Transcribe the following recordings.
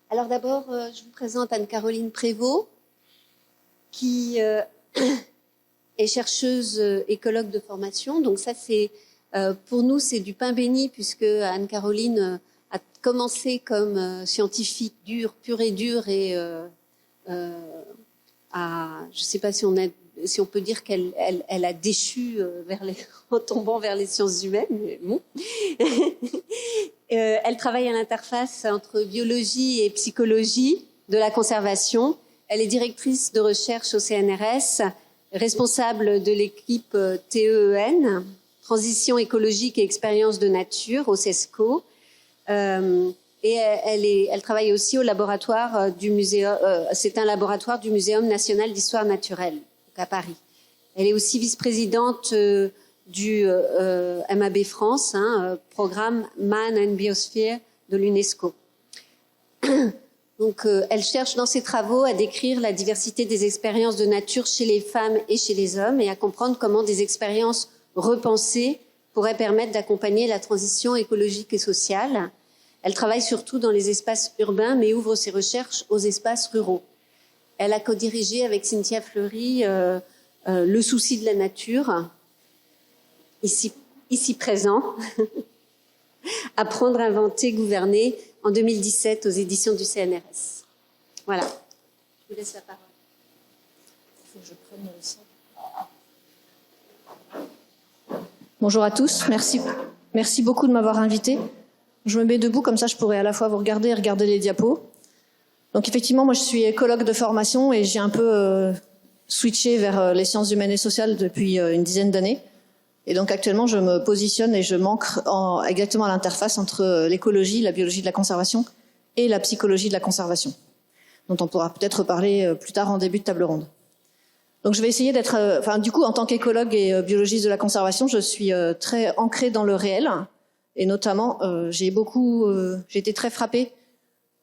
Alors d'abord, je vous présente Anne-Caroline Prévost, qui est chercheuse écologue de formation. Donc ça, c'est pour nous, c'est du pain béni, puisque Anne-Caroline a commencé comme scientifique pure et dure, et je ne sais pas si on peut dire qu'elle a déchu en tombant vers les sciences humaines, mais bon. Elle travaille à l'interface entre biologie et psychologie de la conservation. Elle est directrice de recherche au CNRS, responsable de l'équipe TEEN, Transition écologique et expérience de nature, au CESCO. Et elle travaille aussi au laboratoire du Muséum, c'est un laboratoire du Muséum national d'histoire naturelle, à Paris. Elle est aussi vice-présidente du MAB France, programme Man and Biosphere de l'UNESCO. Donc, elle cherche dans ses travaux à décrire la diversité des expériences de nature chez les femmes et chez les hommes, et à comprendre comment des expériences repensées pourraient permettre d'accompagner la transition écologique et sociale. Elle travaille surtout dans les espaces urbains, mais ouvre ses recherches aux espaces ruraux. Elle a co-dirigé avec Cynthia Fleury Le souci de la nature, ici présent, Apprendre, inventer, gouverner, en 2017 aux éditions du CNRS. Voilà, je vous laisse la parole. Il faut que je prenne le son. Bonjour à tous, merci beaucoup de m'avoir invité. Je me mets debout, comme ça je pourrai à la fois vous regarder et regarder les diapos. Donc effectivement, moi je suis écologue de formation et j'ai un peu switché vers les sciences humaines et sociales depuis une dizaine d'années. Et donc actuellement, je me positionne et je m'ancre exactement à l'interface entre l'écologie, la biologie de la conservation et la psychologie de la conservation, dont on pourra peut-être reparler plus tard en début de table ronde. Donc je vais essayer d'être... du coup, en tant qu'écologue et biologiste de la conservation, je suis très ancrée dans le réel. Et notamment, j'ai été très frappée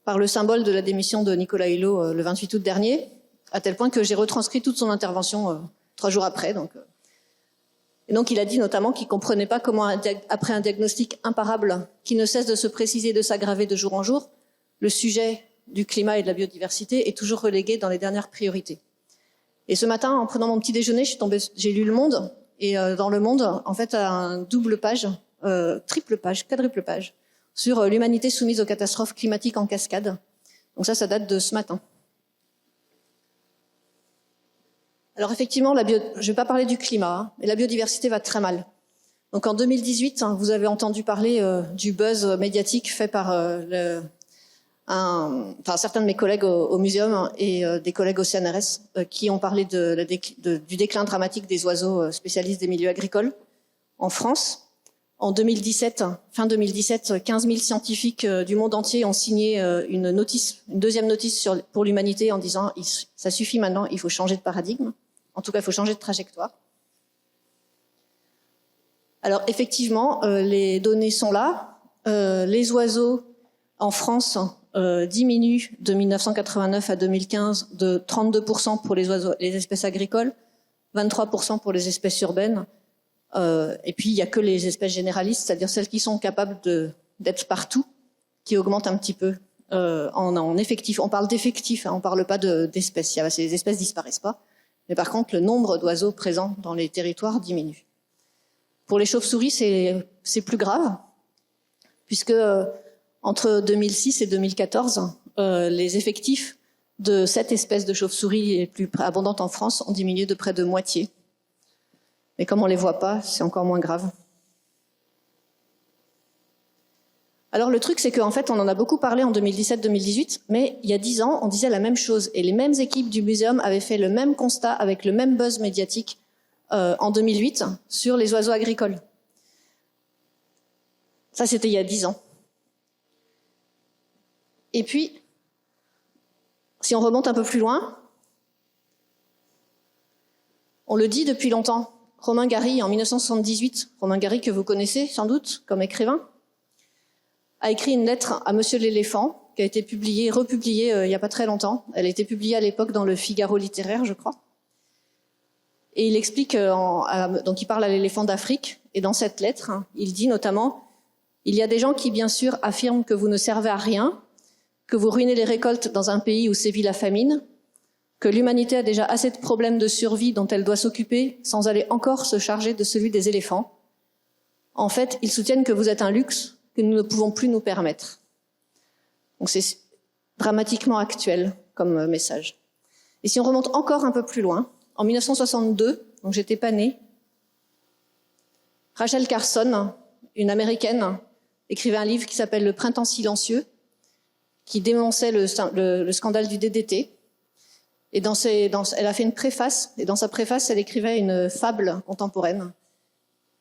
par le symbole de la démission de Nicolas Hulot le 28 août dernier, à tel point que j'ai retranscrit toute son intervention 3 jours après. Et donc il a dit notamment qu'il ne comprenait pas comment, après un diagnostic imparable qui ne cesse de se préciser et de s'aggraver de jour en jour, le sujet du climat et de la biodiversité est toujours relégué dans les dernières priorités. Et ce matin, en prenant mon petit déjeuner, j'ai lu Le Monde, et dans Le Monde, en fait, un double page, triple page, quadruple page, sur l'humanité soumise aux catastrophes climatiques en cascade. Donc ça date de ce matin. Alors effectivement, je ne vais pas parler du climat, mais la biodiversité va très mal. Donc en 2018, vous avez entendu parler du buzz médiatique fait par certains de mes collègues au muséum et des collègues au CNRS qui ont parlé du déclin dramatique des oiseaux spécialistes des milieux agricoles en France. En 2017, fin 2017, 15 000 scientifiques du monde entier ont signé une deuxième notice pour l'humanité en disant « ça suffit maintenant, il faut changer de paradigme ». En tout cas, il faut changer de trajectoire. Alors effectivement, les données sont là. Les oiseaux en France diminuent de 1989 à 2015 de 32% pour les espèces agricoles, 23% pour les espèces urbaines. Et puis, il n'y a que les espèces généralistes, c'est-à-dire celles qui sont capables d'être partout, qui augmentent un petit peu en effectif. On parle d'effectifs, on ne parle pas d'espèces. Les espèces disparaissent pas. Mais par contre, le nombre d'oiseaux présents dans les territoires diminue. Pour les chauves-souris, c'est plus grave, puisque entre 2006 et 2014, les effectifs de cette espèce de chauve-souris les plus abondantes en France ont diminué de près de moitié. Mais comme on ne les voit pas, c'est encore moins grave. Alors le truc, c'est qu'en fait, on en a beaucoup parlé en 2017-2018, mais il y a 10 ans, on disait la même chose. Et les mêmes équipes du muséum avaient fait le même constat avec le même buzz médiatique en 2008 sur les oiseaux agricoles. Ça, c'était il y a 10 ans. Et puis, si on remonte un peu plus loin, on le dit depuis longtemps. Romain Gary, en 1978, Romain Gary que vous connaissez sans doute comme écrivain, a écrit une lettre à Monsieur l'éléphant qui a été republiée il n'y a pas très longtemps. Elle a été publiée à l'époque dans le Figaro littéraire, je crois. Et il explique, donc il parle à l'éléphant d'Afrique, et dans cette lettre, il dit notamment « Il y a des gens qui, bien sûr, affirment que vous ne servez à rien, que vous ruinez les récoltes dans un pays où sévit la famine, que l'humanité a déjà assez de problèmes de survie dont elle doit s'occuper sans aller encore se charger de celui des éléphants. En fait, ils soutiennent que vous êtes un luxe que nous ne pouvons plus nous permettre. Donc c'est dramatiquement actuel comme message. Et si on remonte encore un peu plus loin, en 1962, donc j'étais pas née, Rachel Carson, une Américaine, écrivait un livre qui s'appelle « Le printemps silencieux », qui dénonçait le scandale du DDT. Et elle a fait une préface, et dans sa préface, elle écrivait une fable contemporaine.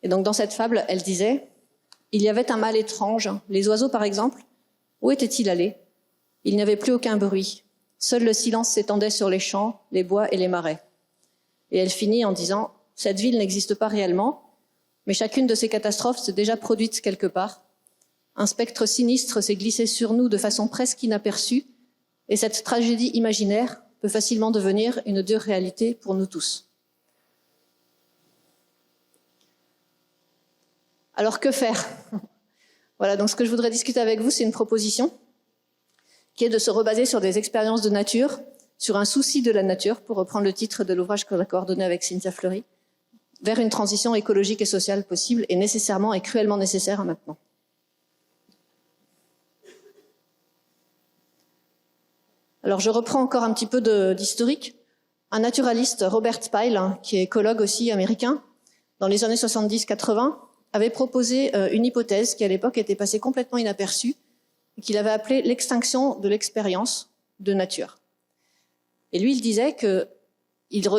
Et donc dans cette fable, elle disait « Il y avait un mal étrange. Les oiseaux, par exemple, où étaient-ils allés? Il n'y avait plus aucun bruit. Seul le silence s'étendait sur les champs, les bois et les marais. » Et elle finit en disant « Cette ville n'existe pas réellement, mais chacune de ces catastrophes s'est déjà produite quelque part. Un spectre sinistre s'est glissé sur nous de façon presque inaperçue, et cette tragédie imaginaire peut facilement devenir une dure réalité pour nous tous. » Alors que faire? Voilà, donc ce que je voudrais discuter avec vous, c'est une proposition qui est de se rebaser sur des expériences de nature, sur un souci de la nature, pour reprendre le titre de l'ouvrage que j'ai coordonné avec Cynthia Fleury, vers une transition écologique et sociale possible et nécessairement et cruellement nécessaire maintenant. Alors je reprends encore un petit peu d'historique. Un naturaliste, Robert Pyle, qui est écologue aussi américain, dans les années 70-80, avait proposé une hypothèse qui à l'époque était passée complètement inaperçue et qu'il avait appelée l'extinction de l'expérience de nature. Et lui, il disait que il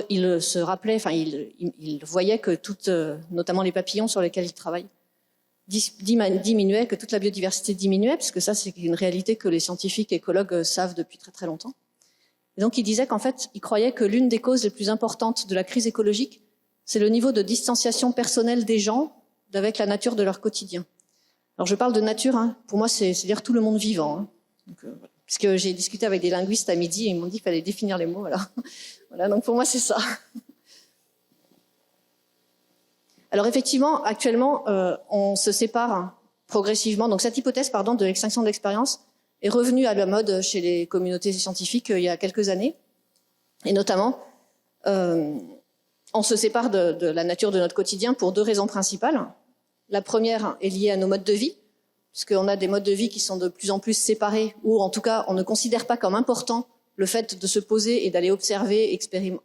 se rappelait, enfin il voyait que toutes, notamment les papillons sur lesquels il travaille, diminuaient, que toute la biodiversité diminuait, puisque ça c'est une réalité que les scientifiques et écologues savent depuis très très longtemps. Et donc il disait qu'en fait, il croyait que l'une des causes les plus importantes de la crise écologique, c'est le niveau de distanciation personnelle des gens avec la nature de leur quotidien. Alors je parle de nature, hein, pour moi c'est-à-dire tout le monde vivant. Hein. Donc, voilà. Puisque j'ai discuté avec des linguistes à midi et ils m'ont dit qu'il fallait définir les mots. Voilà. Voilà, donc pour moi c'est ça. Alors effectivement, actuellement, on se sépare progressivement. Donc cette hypothèse, de l'extinction de l'expérience est revenue à la mode chez les communautés scientifiques il y a quelques années. Et notamment, on se sépare de la nature de notre quotidien pour deux raisons principales. La première est liée à nos modes de vie, puisqu'on a des modes de vie qui sont de plus en plus séparés, ou en tout cas, on ne considère pas comme important le fait de se poser et d'aller observer,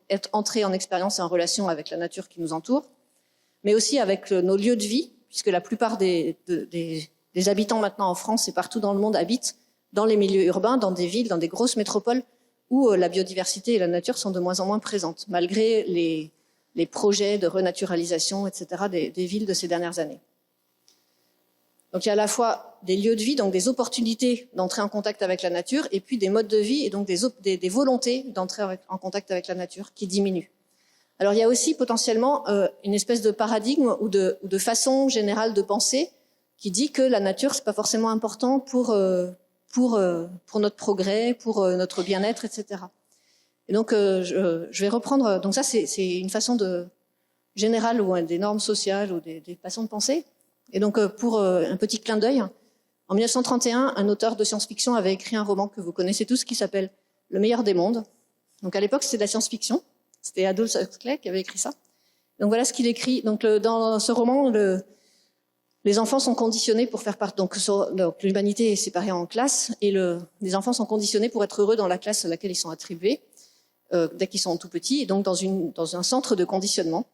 être entré en expérience et en relation avec la nature qui nous entoure, mais aussi avec nos lieux de vie, puisque la plupart des habitants maintenant en France et partout dans le monde habitent dans les milieux urbains, dans des villes, dans des grosses métropoles, où la biodiversité et la nature sont de moins en moins présentes, malgré les projets de renaturalisation, etc., des villes de ces dernières années. Donc il y a à la fois des lieux de vie, donc des opportunités d'entrer en contact avec la nature, et puis des modes de vie et donc des volontés d'entrer en contact avec la nature qui diminuent. Alors il y a aussi potentiellement une espèce de paradigme ou de façon générale de penser qui dit que la nature c'est pas forcément important pour notre progrès, pour notre bien-être, etc. Et donc je vais reprendre. Donc ça c'est une façon générale ou des normes sociales ou des façons de penser. Et donc, pour un petit clin d'œil, en 1931, un auteur de science-fiction avait écrit un roman que vous connaissez tous qui s'appelle « Le meilleur des mondes ». Donc, à l'époque, c'était de la science-fiction. C'était Aldous Huxley qui avait écrit ça. Donc, voilà ce qu'il écrit. Donc, dans ce roman, les enfants sont conditionnés pour faire partie. Donc, l'humanité est séparée en classes et les enfants sont conditionnés pour être heureux dans la classe à laquelle ils sont attribués dès qu'ils sont tout petits, et donc dans un centre de conditionnement.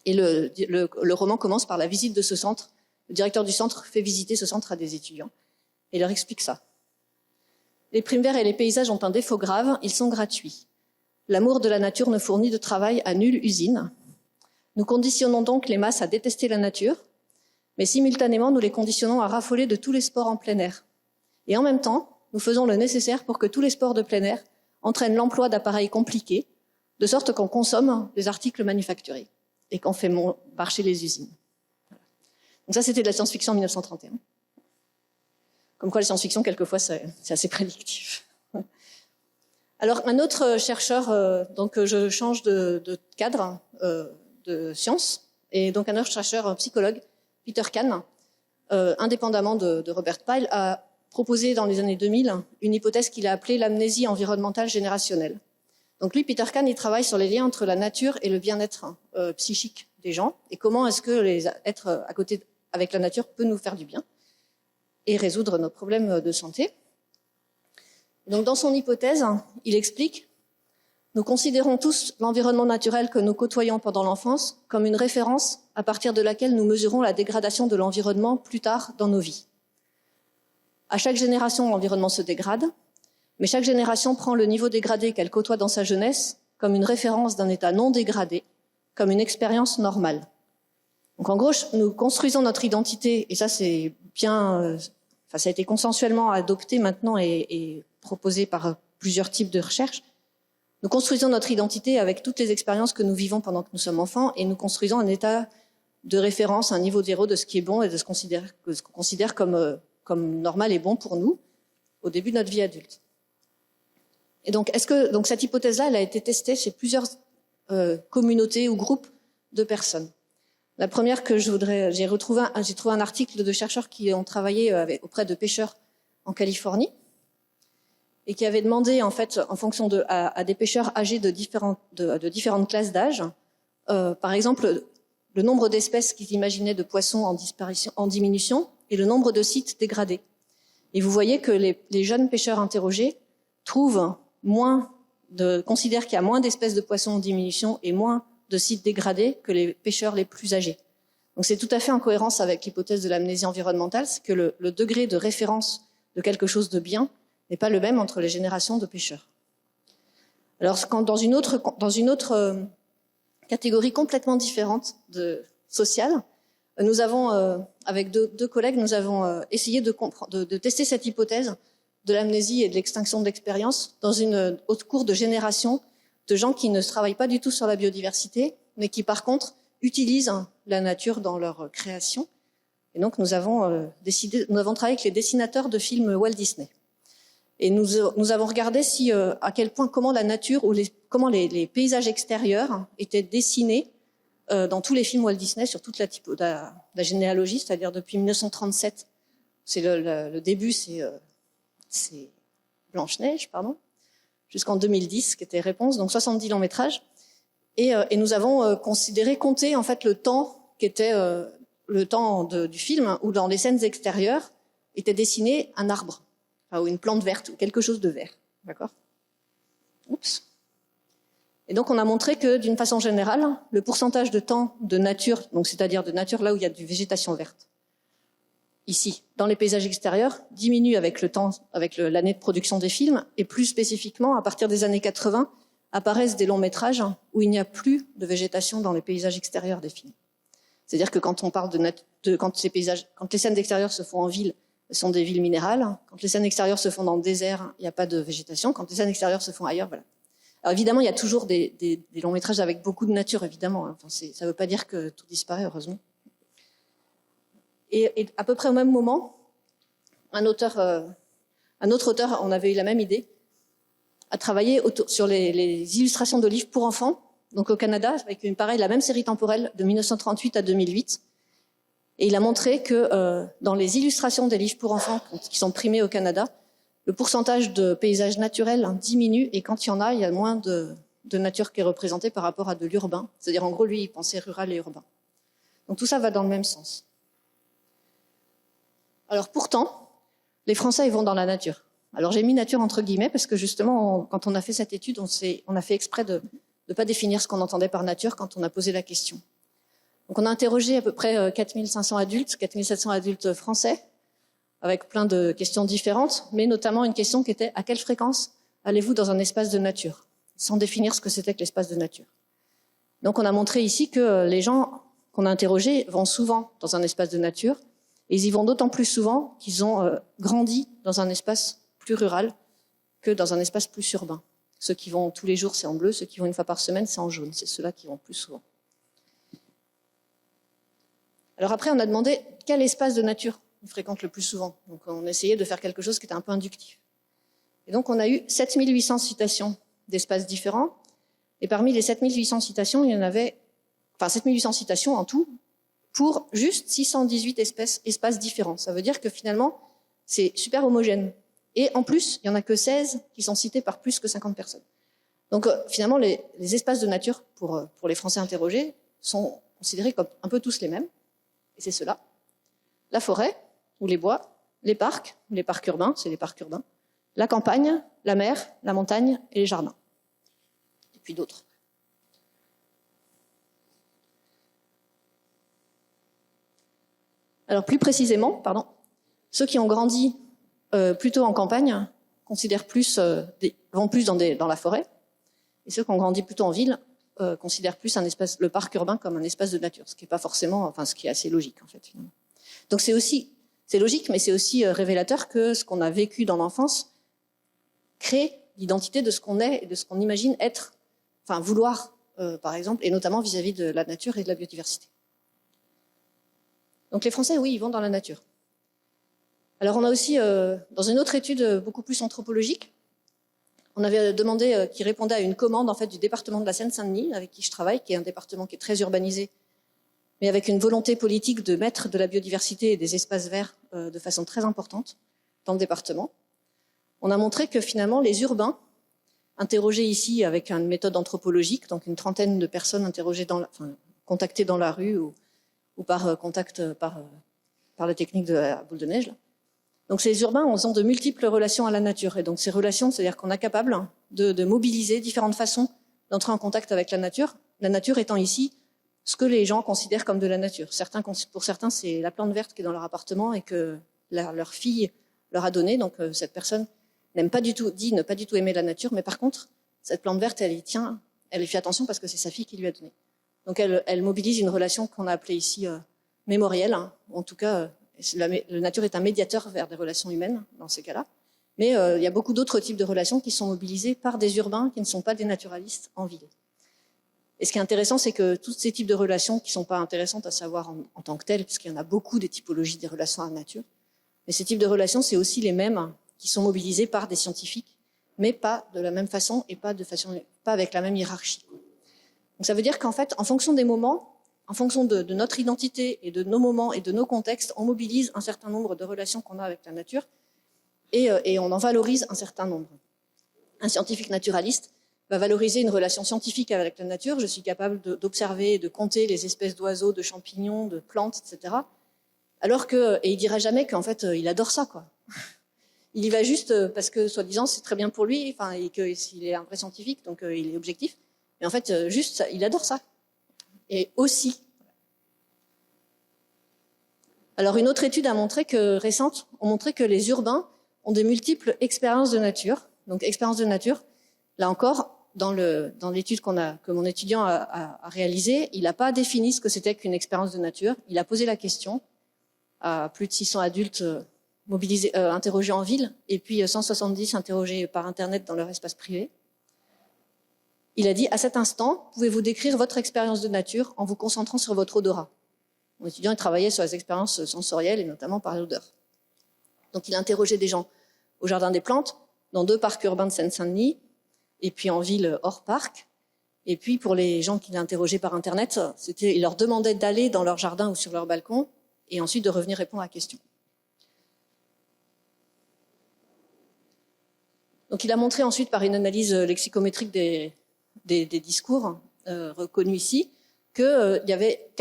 Et le roman commence par la visite de ce centre. Le directeur du centre fait visiter ce centre à des étudiants et leur explique ça. Les primes verts et les paysages ont un défaut grave, ils sont gratuits. L'amour de la nature ne fournit de travail à nulle usine. Nous conditionnons donc les masses à détester la nature, mais simultanément nous les conditionnons à raffoler de tous les sports en plein air. Et en même temps, nous faisons le nécessaire pour que tous les sports de plein air entraînent l'emploi d'appareils compliqués, de sorte qu'on consomme des articles manufacturés et qu'on fait marcher les usines. Voilà. Donc ça, c'était de la science-fiction en 1931. Comme quoi, la science-fiction, quelquefois, c'est assez prédictif. Alors, un autre chercheur, donc je change de cadre de science, et donc un autre chercheur psychologue, Peter Kahn, indépendamment de Robert Pyle, a proposé dans les années 2000 une hypothèse qu'il a appelée l'amnésie environnementale générationnelle. Donc lui, Peter Kahn, il travaille sur les liens entre la nature et le bien-être psychique des gens et comment est-ce que être à côté avec la nature peut nous faire du bien et résoudre nos problèmes de santé. Donc dans son hypothèse, il explique: nous considérons tous l'environnement naturel que nous côtoyons pendant l'enfance comme une référence à partir de laquelle nous mesurons la dégradation de l'environnement plus tard dans nos vies. À chaque génération, l'environnement se dégrade, mais chaque génération prend le niveau dégradé qu'elle côtoie dans sa jeunesse comme une référence d'un état non dégradé, comme une expérience normale. Donc en gros, nous construisons notre identité, et ça c'est bien, ça a été consensuellement adopté maintenant et proposé par plusieurs types de recherches. Nous construisons notre identité avec toutes les expériences que nous vivons pendant que nous sommes enfants, et nous construisons un état de référence, un niveau zéro de ce qui est bon et de ce qu'on considère comme normal et bon pour nous au début de notre vie adulte. Et donc, cette hypothèse-là, elle a été testée chez plusieurs communautés ou groupes de personnes. La première que j'ai trouvé un article de chercheurs qui ont travaillé auprès de pêcheurs en Californie et qui avaient demandé, en fait, en fonction à des pêcheurs âgés de différentes classes d'âge, par exemple, le nombre d'espèces qu'ils imaginaient de poissons en diminution et le nombre de sites dégradés. Et vous voyez que les jeunes pêcheurs interrogés considèrent qu'il y a moins d'espèces de poissons en diminution et moins de sites dégradés que les pêcheurs les plus âgés. Donc c'est tout à fait en cohérence avec l'hypothèse de l'amnésie environnementale, c'est que le degré de référence de quelque chose de bien n'est pas le même entre les générations de pêcheurs. Alors dans une autre catégorie complètement différente sociale, nous avons, avec deux collègues, nous avons essayé de tester cette hypothèse de l'amnésie et de l'extinction de l'expérience dans une haute cour de génération de gens qui ne travaillent pas du tout sur la biodiversité, mais qui par contre utilisent la nature dans leur création. Et donc nous avons travaillé avec les dessinateurs de films Walt Disney. Et nous avons regardé à quel point comment la nature ou comment les paysages extérieurs étaient dessinés dans tous les films Walt Disney sur toute la généalogie, c'est-à-dire depuis 1937. C'est le début, c'est Blanche-Neige, jusqu'en 2010, qui était Réponse, donc 70 longs métrages. Et nous avons compté en fait le temps qui était le temps du film où dans les scènes extérieures était dessiné un arbre, ou une plante verte ou quelque chose de vert, d'accord ? Oups. Et donc on a montré que d'une façon générale, le pourcentage de temps de nature, donc c'est-à-dire de nature là où il y a du végétation verte, ici, dans les paysages extérieurs, diminue avec le temps, avec l'année de production des films, et plus spécifiquement, à partir des années 80, apparaissent des longs métrages où il n'y a plus de végétation dans les paysages extérieurs des films. C'est-à-dire que quand on parle quand les scènes d'extérieur se font en ville, ce sont des villes minérales. Quand les scènes extérieures se font dans le désert, il n'y a pas de végétation. Quand les scènes extérieures se font ailleurs, voilà. Alors évidemment, il y a toujours des longs métrages avec beaucoup de nature, évidemment. Enfin, ça ne veut pas dire que tout disparaît, heureusement. Et à peu près au même moment, un autre auteur, on avait eu la même idée, a travaillé sur les illustrations de livres pour enfants, donc au Canada, avec la même série temporelle de 1938 à 2008. Et il a montré que dans les illustrations des livres pour enfants qui sont primés au Canada, le pourcentage de paysages naturels diminue, et quand il y en a, il y a moins de nature qui est représentée par rapport à de l'urbain. C'est-à-dire, en gros, lui, il pensait rural et urbain. Donc tout ça va dans le même sens. Alors pourtant, les Français, ils vont dans la nature. Alors j'ai mis nature entre guillemets parce que justement, quand on a fait cette étude, on a fait exprès de ne pas définir ce qu'on entendait par nature quand on a posé la question. Donc on a interrogé à peu près 4500 adultes, 4700 adultes français, avec plein de questions différentes, mais notamment une question qui était: à quelle fréquence allez-vous dans un espace de nature? Sans définir ce que c'était que l'espace de nature. Donc on a montré ici que les gens qu'on a interrogés vont souvent dans un espace de nature, et ils y vont d'autant plus souvent qu'ils ont grandi dans un espace plus rural que dans un espace plus urbain. Ceux qui vont tous les jours, c'est en bleu, ceux qui vont une fois par semaine, c'est en jaune. C'est ceux-là qui vont plus souvent. Alors après, on a demandé quel espace de nature ils fréquentent le plus souvent. Donc on essayait de faire quelque chose qui était un peu inductif. Et donc on a eu 7800 citations d'espaces différents. Et parmi les 7800 citations, il y en avait, 7800 citations en tout, pour juste 618 espaces différents. Ça veut dire que finalement, c'est super homogène. Et en plus, il y en a que 16 qui sont cités par plus que 50 personnes. Donc finalement, les espaces de nature pour les Français interrogés sont considérés comme un peu tous les mêmes. Et c'est cela. La forêt, ou les bois, les parcs urbains, c'est les parcs urbains, la campagne, la mer, la montagne et les jardins. Et puis d'autres. Alors plus précisément, ceux qui ont grandi plutôt en campagne considèrent vont plus dans la forêt, et ceux qui ont grandi plutôt en ville considèrent plus le parc urbain comme un espace de nature, ce qui est pas forcément, ce qui est assez logique en fait finalement. Donc c'est logique, mais c'est aussi révélateur que ce qu'on a vécu dans l'enfance crée l'identité de ce qu'on est et de ce qu'on imagine être, vouloir par exemple, et notamment vis-à-vis de la nature et de la biodiversité. Donc les Français, oui, ils vont dans la nature. Alors on a aussi, dans une autre étude beaucoup plus anthropologique, on avait demandé, qui répondait à une commande en fait du département de la Seine-Saint-Denis, avec qui je travaille, qui est un département qui est très urbanisé, mais avec une volonté politique de mettre de la biodiversité et des espaces verts de façon très importante dans le département. On a montré que finalement les urbains, interrogés ici avec une méthode anthropologique, donc une trentaine de personnes interrogées contactées dans la rue ou par contact par la technique de la boule de neige. Là. Donc ces urbains ont de multiples relations à la nature. Et donc ces relations, c'est-à-dire qu'on est capable de mobiliser différentes façons d'entrer en contact avec la nature étant ici ce que les gens considèrent comme de la nature. Pour certains, c'est la plante verte qui est dans leur appartement et que leur fille leur a donné. Donc cette personne ne pas du tout aimer la nature, mais par contre, cette plante verte, elle y fait attention parce que c'est sa fille qui lui a donné. Donc elle mobilise une relation qu'on a appelée ici mémorielle. En tout cas, la nature est un médiateur vers des relations humaines dans ces cas-là. Mais il y a beaucoup d'autres types de relations qui sont mobilisées par des urbains qui ne sont pas des naturalistes en ville. Et ce qui est intéressant, c'est que tous ces types de relations qui ne sont pas intéressantes à savoir en tant que telles, puisqu'il y en a beaucoup des typologies des relations à la nature, mais ces types de relations, c'est aussi les mêmes qui sont mobilisés par des scientifiques, mais pas de la même façon et pas avec la même hiérarchie. Donc ça veut dire qu'en fait, en fonction des moments, en fonction de notre identité et de nos moments et de nos contextes, on mobilise un certain nombre de relations qu'on a avec la nature et on en valorise un certain nombre. Un scientifique naturaliste va valoriser une relation scientifique avec la nature. Je suis capable d'observer et de compter les espèces d'oiseaux, de champignons, de plantes, etc. Et il dira jamais qu'en fait, il adore ça, quoi. Il y va juste parce que, soi-disant, c'est très bien pour lui, et qu'il est un vrai scientifique, donc il est objectif. Mais en fait, juste, il adore ça. Et aussi. Alors, une autre étude récente, a montré que les urbains ont de multiples expériences de nature. Donc, expériences de nature, là encore, dans l'étude que mon étudiant a réalisée, il n'a pas défini ce que c'était qu'une expérience de nature. Il a posé la question à plus de 600 adultes interrogés en ville, et puis 170 interrogés par Internet dans leur espace privé. Il a dit, à cet instant, pouvez-vous décrire votre expérience de nature en vous concentrant sur votre odorat? Mon étudiant travaillait sur les expériences sensorielles et notamment par l'odeur. Donc il a interrogé des gens au Jardin des Plantes, dans 2 parcs urbains de Seine-Saint-Denis, et puis en ville hors parc. Et puis pour les gens qu'il a interrogés par Internet, il leur demandait d'aller dans leur jardin ou sur leur balcon, et ensuite de revenir répondre à la question. Donc il a montré ensuite par une analyse lexicométrique des discours reconnus ici que il y avait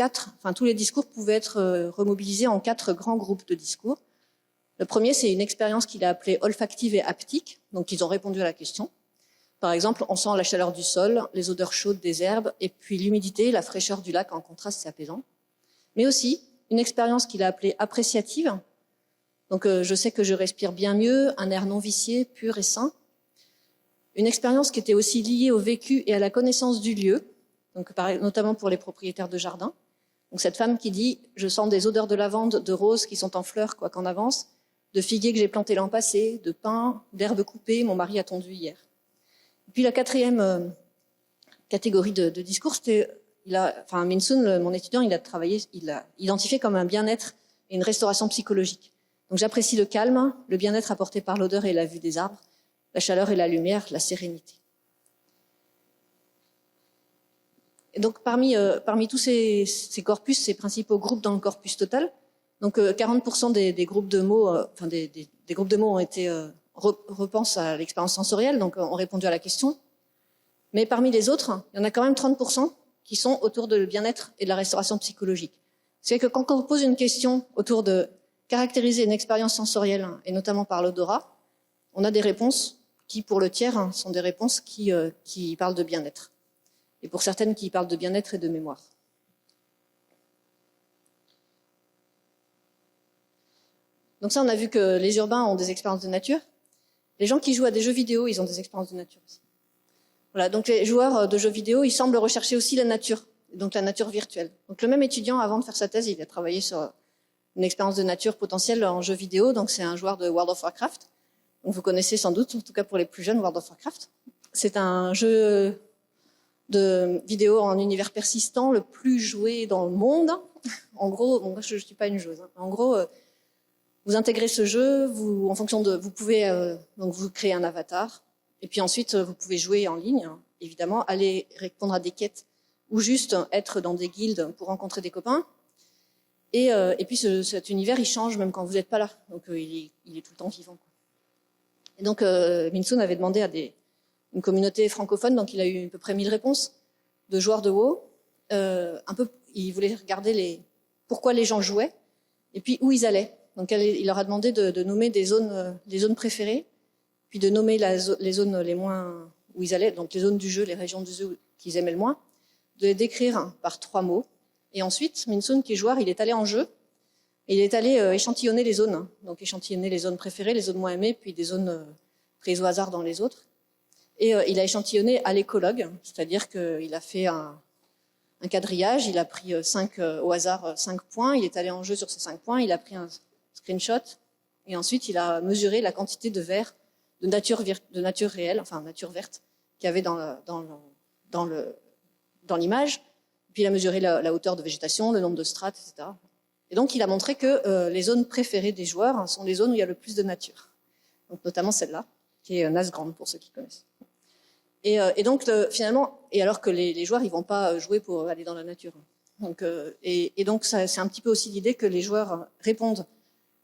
tous les discours pouvaient être remobilisés en 4 grands groupes de discours. Le premier, c'est une expérience qu'il a appelée olfactive et haptique, donc ils ont répondu à la question. Par exemple, on sent la chaleur du sol, les odeurs chaudes des herbes, et puis l'humidité, la fraîcheur du lac en contraste, c'est apaisant. Mais aussi une expérience qu'il a appelée appréciative. Donc je sais que je respire bien mieux, un air non vicié, pur et sain. Une expérience qui était aussi liée au vécu et à la connaissance du lieu, donc notamment pour les propriétaires de jardins. Donc cette femme qui dit « Je sens des odeurs de lavande, de roses qui sont en fleurs quoi qu'en avance, de figuiers que j'ai plantés l'an passé, de pins, d'herbes coupées, mon mari a tondu hier. » Et puis la 4e catégorie de discours, c'était Min-Soon, mon étudiant, il a identifié comme un bien-être et une restauration psychologique. Donc j'apprécie le calme, le bien-être apporté par l'odeur et la vue des arbres, la chaleur et la lumière, la sérénité. Et donc parmi tous ces corpus, ces principaux groupes dans le corpus total, Donc 40% des groupes de mots, des groupes de mots ont été repensent à l'expérience sensorielle, donc ont répondu à la question. Mais parmi les autres, il y en a quand même 30% qui sont autour de le bien-être et de la restauration psychologique. C'est que quand on pose une question autour de caractériser une expérience sensorielle, et notamment par l'odorat, on a des réponses qui, pour le tiers, sont des réponses qui parlent de bien-être. Et pour certaines, qui parlent de bien-être et de mémoire. Donc ça, on a vu que les urbains ont des expériences de nature. Les gens qui jouent à des jeux vidéo, ils ont des expériences de nature aussi. Voilà, donc les joueurs de jeux vidéo, ils semblent rechercher aussi la nature, donc la nature virtuelle. Donc le même étudiant, avant de faire sa thèse, il a travaillé sur une expérience de nature potentielle en jeu vidéo, donc c'est un joueur de World of Warcraft. Donc vous connaissez sans doute, en tout cas pour les plus jeunes, World of Warcraft. C'est un jeu de vidéo en univers persistant, le plus joué dans le monde. En gros, bon, moi je ne suis pas une joueuse. En gros, vous intégrez ce jeu, vous pouvez donc vous créer un avatar, et puis ensuite vous pouvez jouer en ligne, évidemment, aller répondre à des quêtes ou juste être dans des guildes pour rencontrer des copains. Et puis cet univers, il change même quand vous n'êtes pas là, donc il est tout le temps vivant. Et donc Min-Sun avait demandé à une communauté francophone, donc il a eu à peu près 1000 réponses de joueurs de WoW. Il voulait regarder pourquoi les gens jouaient et puis où ils allaient. Donc il leur a demandé de nommer des zones préférées, puis de nommer les zones les moins où ils allaient, donc les zones du jeu, les régions du jeu qu'ils aimaient le moins, de les décrire par 3 mots. Et ensuite, Min-Sun, qui est joueur, il est allé en jeu, et il est allé échantillonner les zones. Donc échantillonner les zones préférées, les zones moins aimées, puis des zones prises au hasard dans les autres. Et il a échantillonné à l'écologue, c'est-à-dire qu'il a fait un quadrillage, il a pris au hasard 5 points, il est allé en jeu sur ces 5 points, il a pris un screenshot, et ensuite il a mesuré la quantité de verre de nature réelle, enfin nature verte, qu'il y avait dans l'image. Puis il a mesuré la hauteur de végétation, le nombre de strates, etc. Et donc il a montré que les zones préférées des joueurs sont les zones où il y a le plus de nature. Donc notamment celle-là, qui est Nazgrand pour ceux qui connaissent. Et donc finalement, et alors que les joueurs ils vont pas jouer pour aller dans la nature. Donc donc c'est un petit peu aussi l'idée que les joueurs répondent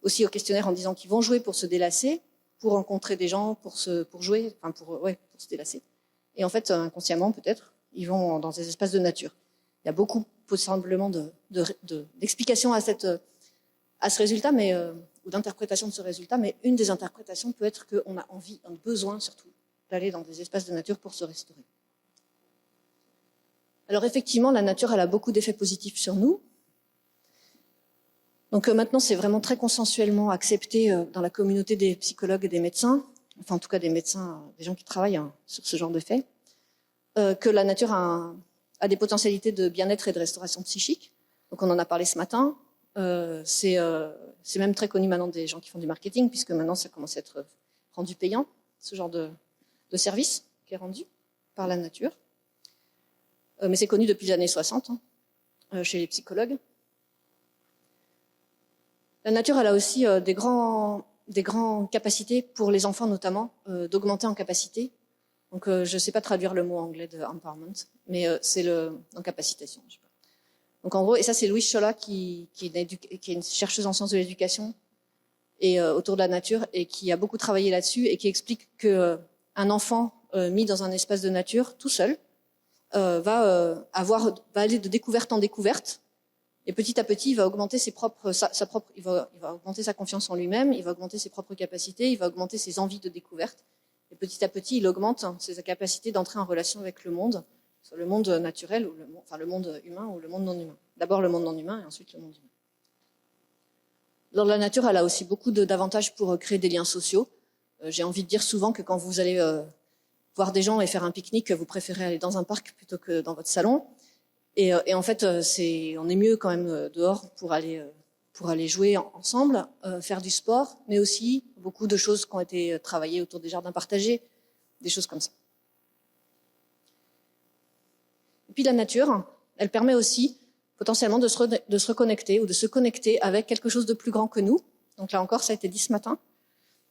aussi au questionnaire en disant qu'ils vont jouer pour se délasser, pour rencontrer des gens, pour jouer, enfin pour se délasser. Et en fait, inconsciemment peut-être, ils vont dans des espaces de nature. Il y a beaucoup possiblement d'explications à ce résultat, ou d'interprétation de ce résultat, mais une des interprétations peut être qu'on a envie, on a besoin surtout, d'aller dans des espaces de nature pour se restaurer. Alors effectivement, la nature, elle a beaucoup d'effets positifs sur nous. Donc maintenant, c'est vraiment très consensuellement accepté dans la communauté des psychologues et des médecins, enfin en tout cas des médecins, des gens qui travaillent sur ce genre de faits, que la nature a des potentialités de bien-être et de restauration psychique. Donc on en a parlé ce matin. C'est même très connu maintenant des gens qui font du marketing, puisque maintenant ça commence à être rendu payant, ce genre de service qui est rendu par la nature. Mais c'est connu depuis les années 60 chez les psychologues. La nature, elle a aussi des grandes capacités pour les enfants notamment, d'augmenter en capacité. Donc je ne sais pas traduire le mot anglais de empowerment, mais c'est en capacitation. Je sais pas. Donc en gros, et ça c'est Louise Chola qui est une chercheuse en sciences de l'éducation et autour de la nature et qui a beaucoup travaillé là-dessus et qui explique que un enfant mis dans un espace de nature tout seul va aller de découverte en découverte. Et petit à petit, il va augmenter il va augmenter sa confiance en lui-même, il va augmenter ses propres capacités, il va augmenter ses envies de découverte. Et petit à petit, il augmente ses capacités d'entrer en relation avec le monde, soit le monde naturel, ou le monde humain ou le monde non humain. D'abord le monde non humain et ensuite le monde humain. Alors la nature, elle a aussi beaucoup d'avantages pour créer des liens sociaux. J'ai envie de dire souvent que quand vous allez voir des gens et faire un pique-nique, vous préférez aller dans un parc plutôt que dans votre salon. Et en fait, on est mieux quand même dehors pour aller jouer ensemble, faire du sport, mais aussi beaucoup de choses qui ont été travaillées autour des jardins partagés, des choses comme ça. Et puis la nature, elle permet aussi potentiellement de se reconnecter ou de se connecter avec quelque chose de plus grand que nous. Donc là encore, ça a été dit ce matin.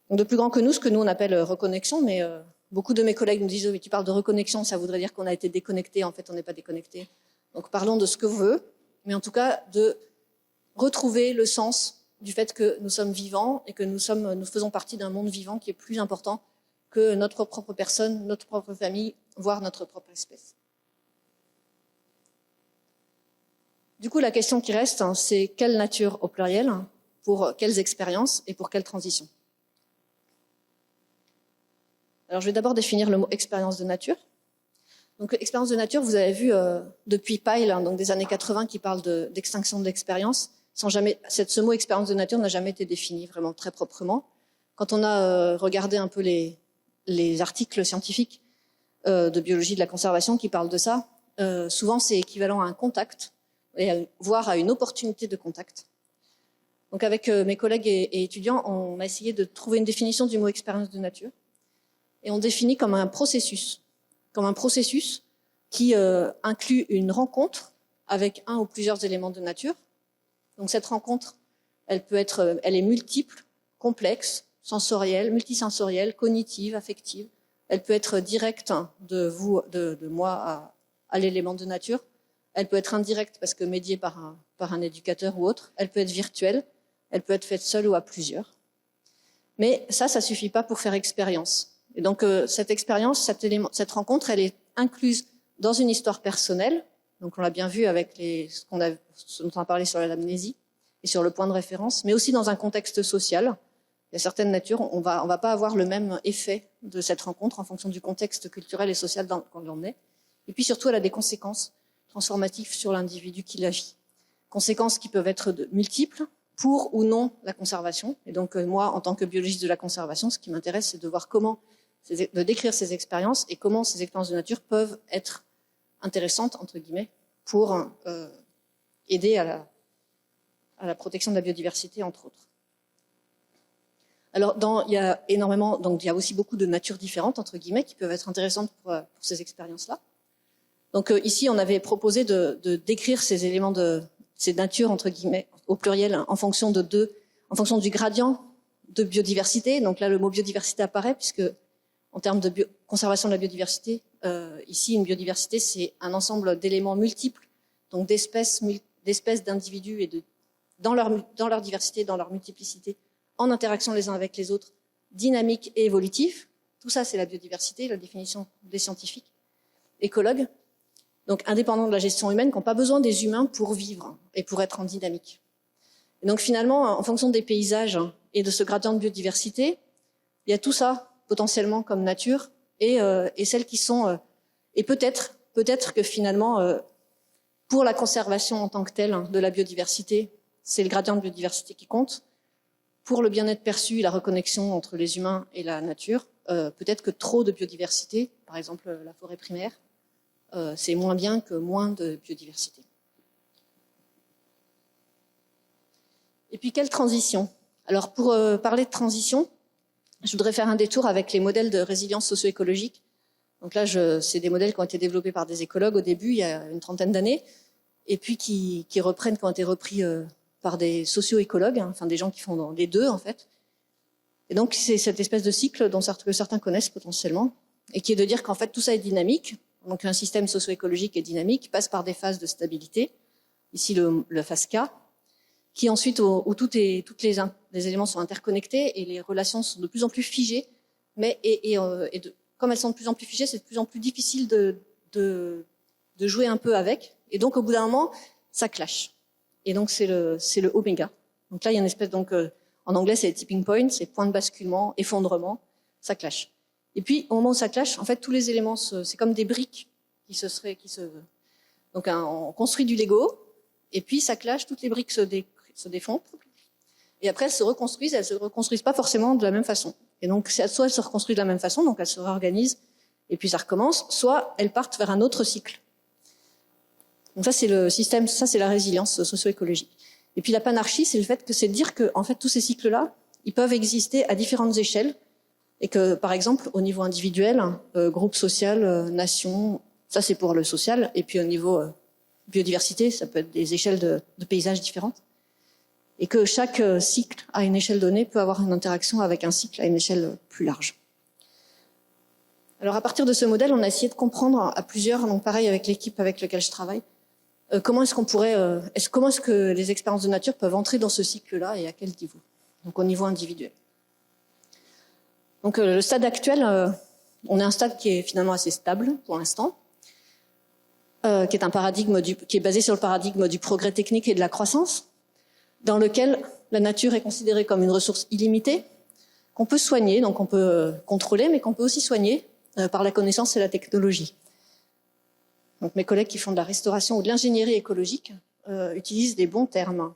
Donc de plus grand que nous, ce que nous on appelle reconnexion, mais beaucoup de mes collègues me disent « Oui, tu parles de reconnexion, ça voudrait dire qu'on a été déconnecté. En fait, on n'est pas déconnecté. » Donc parlons de ce que vous voulez, mais en tout cas de retrouver le sens du fait que nous sommes vivants et que nous faisons partie d'un monde vivant qui est plus important que notre propre personne, notre propre famille, voire notre propre espèce. Du coup, la question qui reste, c'est quelle nature au pluriel, pour quelles expériences et pour quelles transitions. Alors, je vais d'abord définir le mot expérience de nature. Donc, expérience de nature, vous avez vu depuis Pyle, donc des années 80, qui parle d'extinction de l'expérience. Ce mot expérience de nature n'a jamais été défini vraiment très proprement. Quand on a regardé un peu les articles scientifiques de biologie de la conservation qui parlent de ça, souvent c'est équivalent à un contact, voire à une opportunité de contact. Donc avec mes collègues et étudiants, on a essayé de trouver une définition du mot expérience de nature. Et on définit comme un processus qui inclut une rencontre avec un ou plusieurs éléments de nature. Donc cette rencontre, elle est multiple, complexe, sensorielle, multisensorielle, cognitive, affective. Elle peut être directe de moi à l'élément de nature. Elle peut être indirecte parce que médiée par un éducateur ou autre. Elle peut être virtuelle. Elle peut être faite seule ou à plusieurs. Mais ça suffit pas pour faire expérience. Et donc cette expérience, cette rencontre, elle est incluse dans une histoire personnelle. Donc on l'a bien vu avec ce dont on a parlé sur l'amnésie et sur le point de référence, mais aussi dans un contexte social. Il y a certaines natures, on va pas avoir le même effet de cette rencontre en fonction du contexte culturel et social dans lequel on est. Et puis surtout, elle a des conséquences transformatives sur l'individu qui la vit. Conséquences qui peuvent être multiples pour ou non la conservation. Et donc moi, en tant que biologiste de la conservation, ce qui m'intéresse, c'est de voir de décrire ces expériences et comment ces expériences de nature peuvent être intéressantes, entre guillemets, pour aider à la protection de la biodiversité, entre autres. Alors, il y a aussi beaucoup de natures différentes, entre guillemets, qui peuvent être intéressantes pour ces expériences-là. Donc ici, on avait proposé de décrire ces éléments ces natures, entre guillemets, au pluriel, en fonction du gradient de biodiversité. Donc là, le mot biodiversité apparaît, puisque en termes de conservation de la biodiversité, ici, une biodiversité, c'est un ensemble d'éléments multiples, donc d'espèces, d'individus et dans leur diversité, dans leur multiplicité, en interaction les uns avec les autres, dynamique et évolutif. Tout ça, c'est la biodiversité, la définition des scientifiques, écologues, donc indépendants de la gestion humaine, qui n'ont pas besoin des humains pour vivre et pour être en dynamique. Et donc finalement, en fonction des paysages et de ce gradient de biodiversité, il y a tout ça potentiellement comme nature et celles qui sont et peut-être que finalement pour la conservation en tant que telle de la biodiversité, c'est le gradient de biodiversité qui compte. Pour le bien-être perçu et la reconnexion entre les humains et la nature, peut-être que trop de biodiversité, par exemple la forêt primaire, c'est moins bien que moins de biodiversité. Et puis quelle transition? Alors pour parler de transition, je voudrais faire un détour avec les modèles de résilience socio-écologique. Donc là, c'est des modèles qui ont été développés par des écologues au début, il y a une trentaine d'années, et puis qui ont été repris par des socio-écologues, enfin des gens qui font les deux en fait. Et donc c'est cette espèce de cycle que certains connaissent potentiellement, et qui est de dire qu'en fait tout ça est dynamique. Donc un système socio-écologique est dynamique, passe par des phases de stabilité. Ici le phase K, qui ensuite où tous les éléments sont interconnectés et les relations sont de plus en plus figées. Mais comme elles sont de plus en plus figées, c'est de plus en plus difficile de jouer un peu avec. Et donc au bout d'un moment, ça clash. Et donc c'est le oméga. Donc là il y a une espèce en anglais c'est tipping point, c'est point de basculement, effondrement, ça clash. Et puis au moment où ça clash, en fait tous les éléments c'est comme des briques donc on construit du Lego et puis ça clash, toutes les briques se défont et après elles se reconstruisent pas forcément de la même façon. Et donc soit elles se reconstruisent de la même façon, donc elles se réorganisent et puis ça recommence, soit elles partent vers un autre cycle. Donc ça c'est le système, ça c'est la résilience socio-écologique. Et puis la panarchie, c'est le fait que c'est de dire que en fait tous ces cycles-là, ils peuvent exister à différentes échelles et que par exemple au niveau individuel, groupe social, nation, ça c'est pour le social, et puis au niveau biodiversité, ça peut être des échelles de paysages différentes, et que chaque cycle à une échelle donnée peut avoir une interaction avec un cycle à une échelle plus large. Alors à partir de ce modèle, on a essayé de comprendre à plusieurs, donc pareil avec l'équipe avec laquelle je travaille, comment est-ce que les expériences de nature peuvent entrer dans ce cycle-là et à quel niveau? Donc au niveau individuel. Donc le stade actuel, on est un stade qui est finalement assez stable pour l'instant, qui est basé sur le paradigme du progrès technique et de la croissance, dans lequel la nature est considérée comme une ressource illimitée, qu'on peut soigner, donc on peut contrôler, mais qu'on peut aussi soigner par la connaissance et la technologie. Donc mes collègues qui font de la restauration ou de l'ingénierie écologique utilisent des bons termes.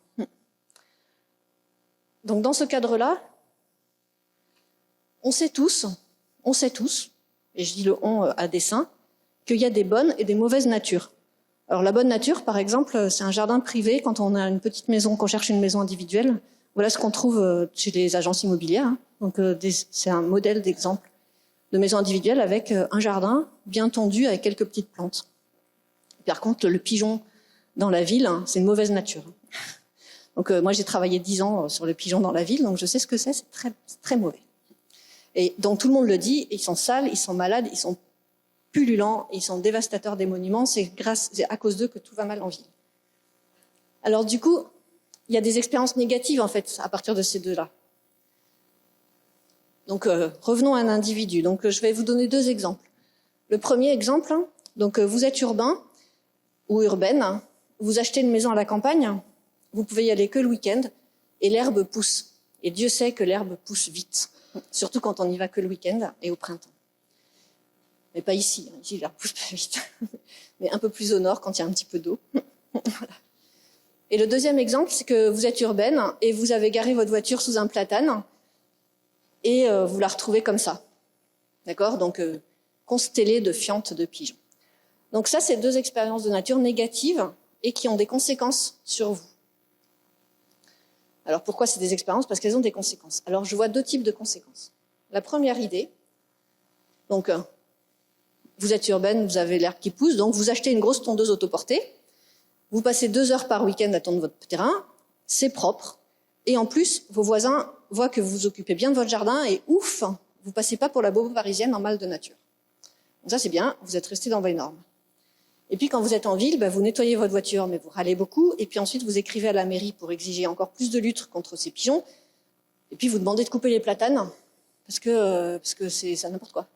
Donc dans ce cadre-là, on sait tous, et je dis le on à dessein, qu'il y a des bonnes et des mauvaises natures. Alors la bonne nature, par exemple, c'est un jardin privé quand on a une petite maison, qu'on cherche une maison individuelle. Voilà ce qu'on trouve chez les agences immobilières. Hein. Donc c'est un modèle d'exemple de maison individuelle avec un jardin bien tondu avec quelques petites plantes. Par contre, le pigeon dans la ville, hein, c'est une mauvaise nature. Donc moi j'ai travaillé 10 ans sur le pigeon dans la ville, donc je sais ce que c'est très, très mauvais. Et donc tout le monde le dit, ils sont sales, ils sont malades, ils sont pullulents, ils sont dévastateurs des monuments, c'est à cause d'eux que tout va mal en ville. Alors du coup, il y a des expériences négatives en fait à partir de ces deux-là. Donc revenons à un individu. Donc je vais vous donner 2 exemples. Le premier exemple, donc vous êtes urbain ou urbaine, vous achetez une maison à la campagne, vous pouvez y aller que le week-end et l'herbe pousse. Et Dieu sait que l'herbe pousse vite. Surtout quand on n'y va que le week-end et au printemps. Mais pas ici, ici l'herbe pousse pas vite. Mais un peu plus au nord quand il y a un petit peu d'eau. Voilà. Et le deuxième exemple, c'est que vous êtes urbaine et vous avez garé votre voiture sous un platane et vous la retrouvez comme ça. D'accord? Donc constellée de fientes de pigeons. Donc ça, c'est 2 expériences de nature négatives et qui ont des conséquences sur vous. Alors pourquoi c'est des expériences? Parce qu'elles ont des conséquences. Alors je vois 2 types de conséquences. La première idée, donc vous êtes urbaine, vous avez l'herbe qui pousse, donc vous achetez une grosse tondeuse autoportée, vous passez 2 heures par week-end à tondre votre terrain, c'est propre, et en plus vos voisins voient que vous vous occupez bien de votre jardin et ouf, vous passez pas pour la bobo parisienne en mal de nature. Donc ça c'est bien, vous êtes resté dans vos normes. Et puis quand vous êtes en ville, vous nettoyez votre voiture, mais vous râlez beaucoup. Et puis ensuite, vous écrivez à la mairie pour exiger encore plus de lutte contre ces pigeons. Et puis vous demandez de couper les platanes, parce que c'est n'importe quoi.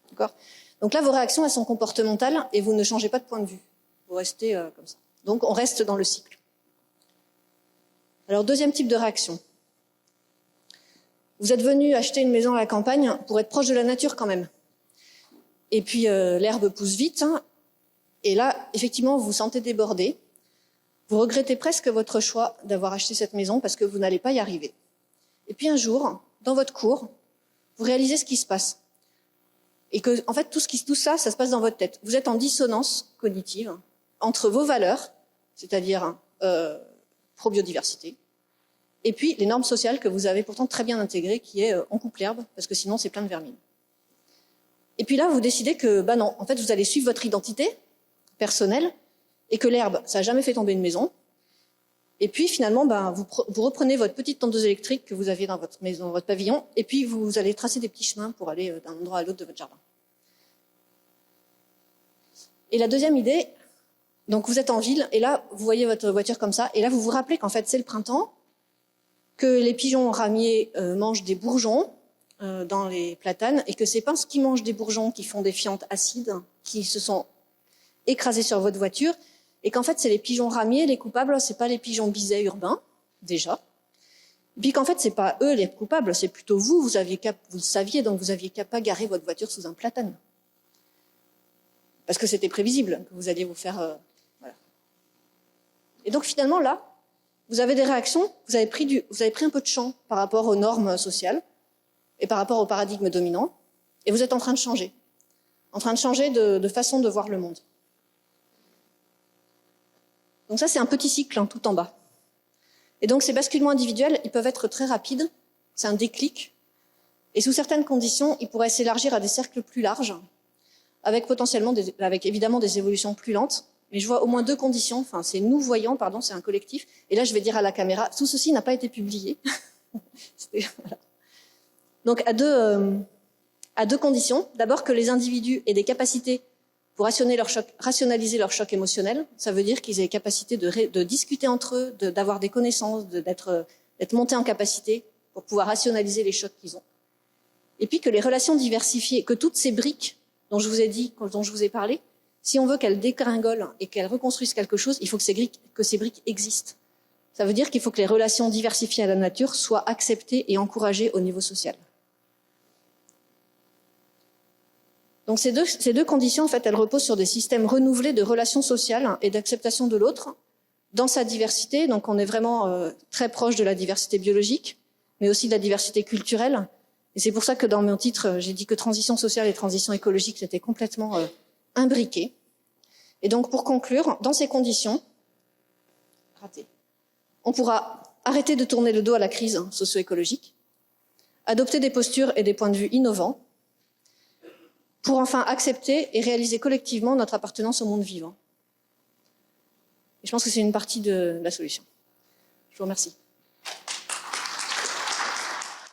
D'accord? Donc là, vos réactions, elles sont comportementales et vous ne changez pas de point de vue. Vous restez comme ça. Donc on reste dans le cycle. Alors deuxième type de réaction. Vous êtes venu acheter une maison à la campagne pour être proche de la nature quand même. Et puis l'herbe pousse vite, hein. Et là, effectivement, vous vous sentez débordé. Vous regrettez presque votre choix d'avoir acheté cette maison parce que vous n'allez pas y arriver. Et puis un jour, dans votre cours, vous réalisez ce qui se passe. Et que, en fait, tout ça, ça se passe dans votre tête. Vous êtes en dissonance cognitive entre vos valeurs, c'est-à-dire pro-biodiversité, et puis les normes sociales que vous avez pourtant très bien intégrées, qui est on coupe l'herbe, parce que sinon c'est plein de vermine. Et puis là, vous décidez que, non, en fait, vous allez suivre votre identité personnelle, et que l'herbe, ça n'a jamais fait tomber une maison. Et puis finalement, vous reprenez votre petite tondeuse électrique que vous aviez dans votre maison, dans votre pavillon, et puis vous allez tracer des petits chemins pour aller d'un endroit à l'autre de votre jardin. Et la deuxième idée, donc vous êtes en ville, et là, vous voyez votre voiture comme ça, et là, vous vous rappelez qu'en fait, c'est le printemps, que les pigeons ramiers mangent des bourgeons dans les platanes, et que c'est parce qu'ils mangent des bourgeons qui font des fientes acides, qui se sont écrasés sur votre voiture, et qu'en fait, c'est les pigeons ramiers, les coupables, c'est pas les pigeons bisets urbains, déjà. Puis qu'en fait, c'est pas eux les coupables, c'est plutôt vous, vous le saviez, donc vous aviez qu'à pas garer votre voiture sous un platane. Parce que c'était prévisible que vous alliez vous faire... voilà. Et donc finalement, là, vous avez des réactions, vous avez pris un peu de champ par rapport aux normes sociales et par rapport au paradigme dominant, et vous êtes en train de changer de façon de voir le monde. Donc ça, c'est un petit cycle tout en bas. Et donc ces basculements individuels, ils peuvent être très rapides, c'est un déclic, et sous certaines conditions, ils pourraient s'élargir à des cercles plus larges, avec évidemment des évolutions plus lentes, mais je vois au moins 2 conditions, enfin c'est nous voyants, c'est un collectif, et là je vais dire à la caméra, tout ceci n'a pas été publié. Voilà. Donc à deux conditions, d'abord que les individus aient des capacités pour rationaliser leur choc émotionnel. Ça veut dire qu'ils aient capacité de discuter entre eux, d'avoir des connaissances, d'être montés en capacité pour pouvoir rationaliser les chocs qu'ils ont. Et puis que les relations diversifiées, que toutes ces briques dont je vous ai dit, dont je vous ai parlé, si on veut qu'elles dégringolent et qu'elles reconstruisent quelque chose, il faut que ces briques existent. Ça veut dire qu'il faut que les relations diversifiées à la nature soient acceptées et encouragées au niveau social. Donc ces deux conditions, en fait, elles reposent sur des systèmes renouvelés de relations sociales et d'acceptation de l'autre dans sa diversité. Donc on est vraiment très proche de la diversité biologique, mais aussi de la diversité culturelle. Et c'est pour ça que dans mon titre, j'ai dit que transition sociale et transition écologique, c'était complètement imbriqué. Et donc pour conclure, dans ces conditions, on pourra arrêter de tourner le dos à la crise socio-écologique, adopter des postures et des points de vue innovants, pour enfin accepter et réaliser collectivement notre appartenance au monde vivant. Et je pense que c'est une partie de la solution. Je vous remercie.